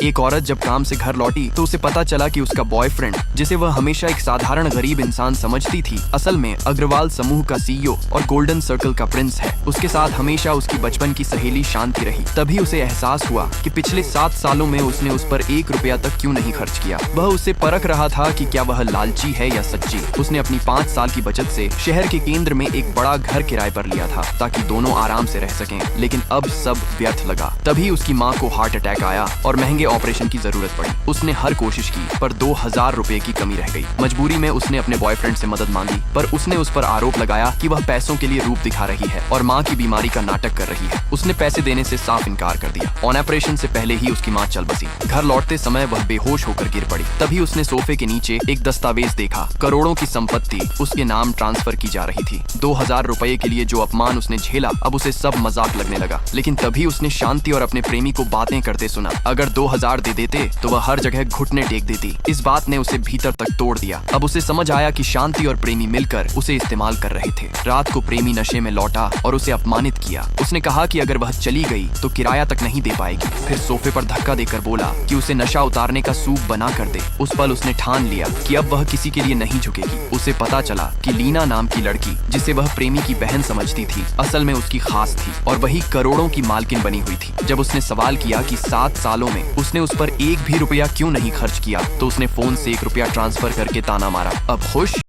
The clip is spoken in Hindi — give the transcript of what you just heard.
एक औरत जब काम से घर लौटी तो उसे पता चला कि उसका बॉयफ्रेंड, जिसे वह हमेशा एक साधारण गरीब इंसान समझती थी, असल में अग्रवाल समूह का सीईओ और गोल्डन सर्कल का प्रिंस है। उसके साथ हमेशा उसकी बचपन की सहेली शांति रही। तभी उसे एहसास हुआ कि पिछले 7 सालों में उसने उस पर 1 रुपया तक क्यों नहीं खर्च किया। वह उससे परख रहा था कि क्या वह लालची है या सच्ची। उसने अपनी 5 साल की बचत से शहर के केंद्र में एक बड़ा घर किराए पर लिया था ताकि दोनों आराम से रह सकें, लेकिन अब सब व्यर्थ लगा। तभी उसकी माँ को हार्ट अटैक आया और महंगे ऑपरेशन की जरूरत पड़ी। उसने हर कोशिश की पर 2000 रुपए की कमी रह गई। मजबूरी में उसने अपने बॉयफ्रेंड से मदद मांगी, पर उसने उस पर आरोप लगाया कि वह पैसों के लिए रूप दिखा रही है और माँ की बीमारी का नाटक कर रही है। उसने पैसे देने से साफ इनकार कर दिया। ऑपरेशन से पहले ही उसकी माँ चल बसी। घर लौटते समय वह बेहोश होकर गिर पड़ी। तभी उसने सोफे के नीचे एक दस्तावेज देखा। करोड़ों की संपत्ति उसके नाम ट्रांसफर की जा रही थी। 2000 रुपए के लिए जो अपमान उसने झेला, अब उसे सब मजाक लगने लगा। लेकिन तभी उसने शांति और अपने प्रेमी को बातें करते सुना। अगर 2000 दे देते तो वह हर जगह घुटने टेक देती। इस बात ने उसे भीतर तक तोड़ दिया। अब उसे समझ आया कि शांति और प्रेमी मिलकर उसे इस्तेमाल कर रहे थे। रात को प्रेमी नशे में लौटा और उसे अपमानित किया। उसने कहा कि अगर वह चली गई तो किराया तक नहीं दे पाएगी। फिर सोफे पर धक्का देकर बोला कि उसे नशा उतारने का सूप बना कर दे। उस पल उसने ठान लिया कि अब वह किसी के लिए नहीं झुकेगी। उसे पता चला कि लीना नाम की लड़की, जिसे वह प्रेमी की बहन समझती थी, असल में उसकी खास थी और वही करोड़ों की मालकिन बनी हुई थी। जब उसने सवाल किया कि 7 सालों में उसने उस पर 1 भी रुपया क्यों नहीं खर्च किया, तो उसने फोन से 1 रुपया ट्रांसफर करके ताना मारा। अब खुश?